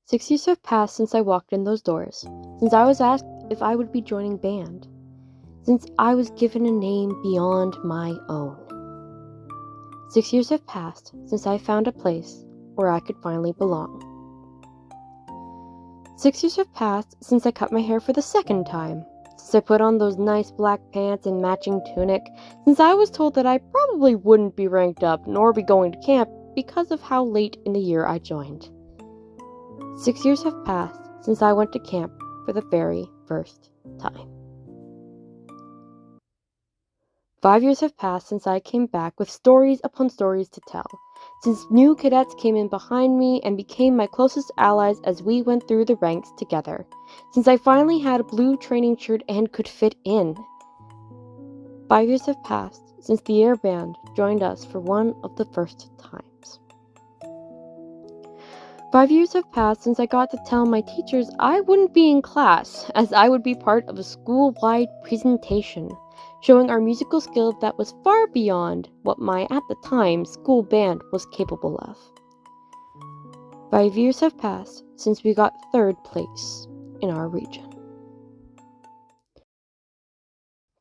6 years have passed since I walked in those doors, since I was asked if I would be joining band, since I was given a name beyond my own. 6 years have passed since I found a place where I could finally belong. 6 years have passed since I cut my hair for the second time, since I put on those nice black pants and matching tunic, since I was told that I probably wouldn't be ranked up nor be going to camp because of how late in the year I joined. 6 years have passed since I went to camp for the very first time. 5 years have passed since I came back with stories upon stories to tell, since new cadets came in behind me and became my closest allies as we went through the ranks together, since I finally had a blue training shirt and could fit in. 5 years have passed since the air band joined us for one of the first times. 5 years have passed since I got to tell my teachers I wouldn't be in class, as I would be part of a school-wide presentation, showing our musical skill that was far beyond what my, at the time, school band was capable of. 5 years have passed since we got third place in our region.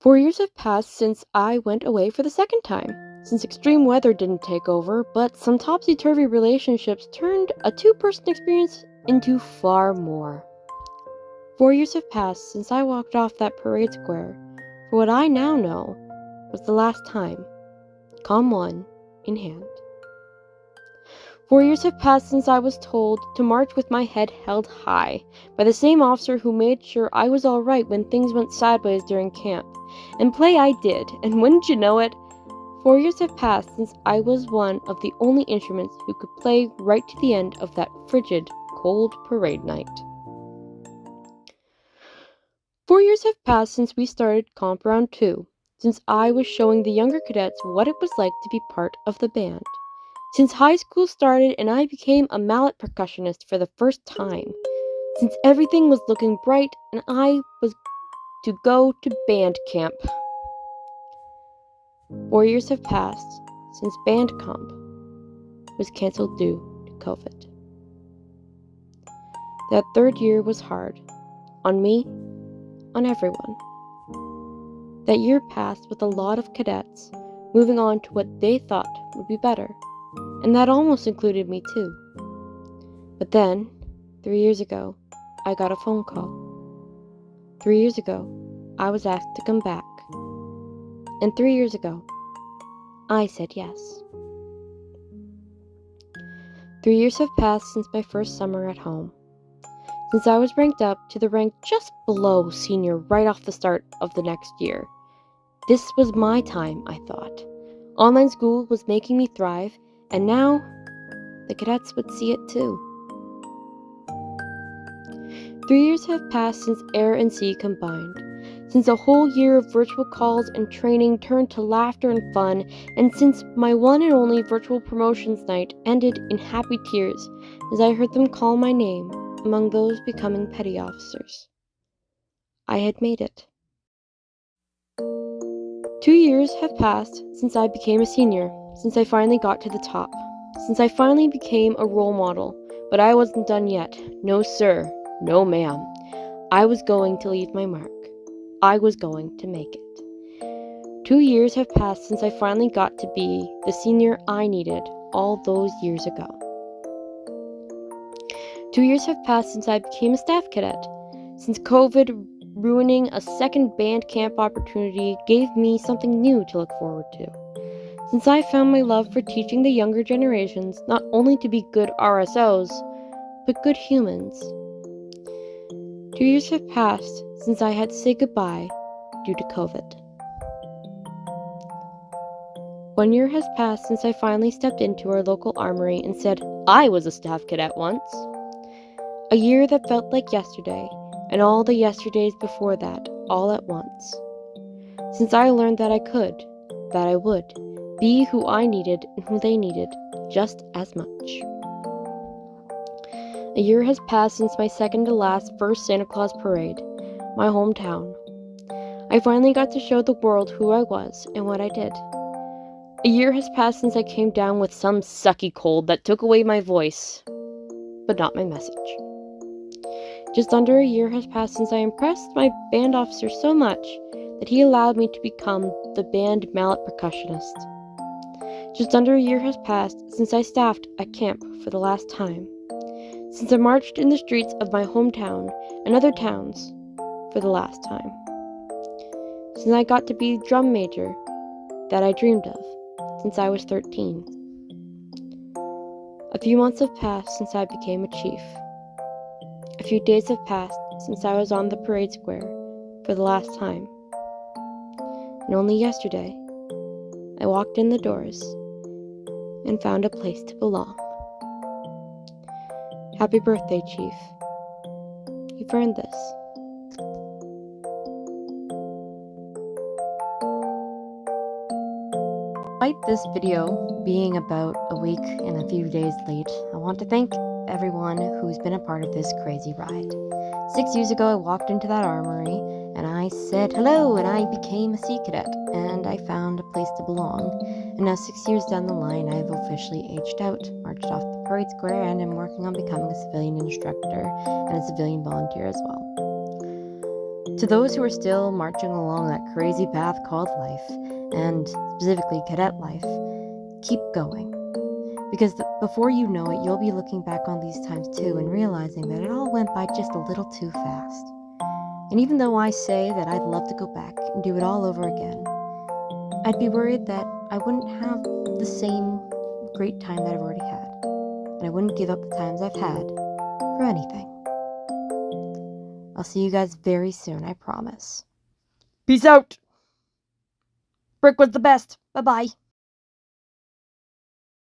4 years have passed since I went away for the second time, since extreme weather didn't take over, but some topsy-turvy relationships turned a two-person experience into far more. 4 years have passed since I walked off that parade square for what I now know was the last time, Comm 1 in hand. 4 years have passed since I was told to march with my head held high by the same officer who made sure I was alright when things went sideways during camp. And play I did, and wouldn't you know it, 4 years have passed since I was one of the only instruments who could play right to the end of that frigid, cold parade night. 4 years have passed since we started Comp Round 2, since I was showing the younger cadets what it was like to be part of the band. Since high school started and I became a mallet percussionist for the first time. Since everything was looking bright and I was to go to band camp. 4 years have passed since band comp was cancelled due to COVID. That third year was hard. On me, on everyone. That year passed with a lot of cadets moving on to what they thought would be better, and that almost included me too. But then, 3 years ago, I got a phone call. 3 years ago, I was asked to come back. And 3 years ago, I said yes. 3 years have passed since my first summer at home. Since I was ranked up to the rank just below senior right off the start of the next year. This was my time, I thought. Online school was making me thrive, and now the cadets would see it too. 3 years have passed since air and sea combined. Since a whole year of virtual calls and training turned to laughter and fun, and since my one and only virtual promotions night ended in happy tears as I heard them call my name among those becoming petty officers. I had made it. 2 years have passed since I became a senior, since I finally got to the top, since I finally became a role model, but I wasn't done yet. No sir, no ma'am. I was going to leave my mark. I was going to make it. 2 years have passed since I finally got to be the senior I needed all those years ago. 2 years have passed since I became a staff cadet, since COVID ruining a second band camp opportunity gave me something new to look forward to. Since I found my love for teaching the younger generations not only to be good RSOs, but good humans. 2 years have passed since I had to say goodbye due to COVID. 1 year has passed since I finally stepped into our local armory and said I was a staff cadet once. A year that felt like yesterday, and all the yesterdays before that, all at once. Since I learned that I could, that I would, be who I needed and who they needed just as much. A year has passed since my second to last first Santa Claus parade, my hometown. I finally got to show the world who I was and what I did. A year has passed since I came down with some sucky cold that took away my voice, but not my message. Just under a year has passed since I impressed my band officer so much that he allowed me to become the band mallet percussionist. Just under a year has passed since I staffed a camp for the last time, since I marched in the streets of my hometown and other towns for the last time, since I got to be the drum major that I dreamed of since I was 13. A few months have passed since I became a chief. A few days have passed since I was on the parade square for the last time. And only yesterday, I walked in the doors and found a place to belong. Happy birthday, Chief. You've earned this. Despite this video being about a week and a few days late, I want to thank everyone who's been a part of this crazy ride. 6 years ago, I walked into that armory and I said hello, and I became a sea cadet, and I found a place to belong. And now 6 years down the line, I've officially aged out, marched off the parade square, and am working on becoming a civilian instructor and a civilian volunteer as well. To those who are still marching along that crazy path called life, and specifically cadet life, keep going. Because before you know it, you'll be looking back on these times too and realizing that it all went by just a little too fast. And even though I say that I'd love to go back and do it all over again, I'd be worried that I wouldn't have the same great time that I've already had. And I wouldn't give up the times I've had for anything. I'll see you guys very soon, I promise. Peace out! Brick was the best. Bye-bye.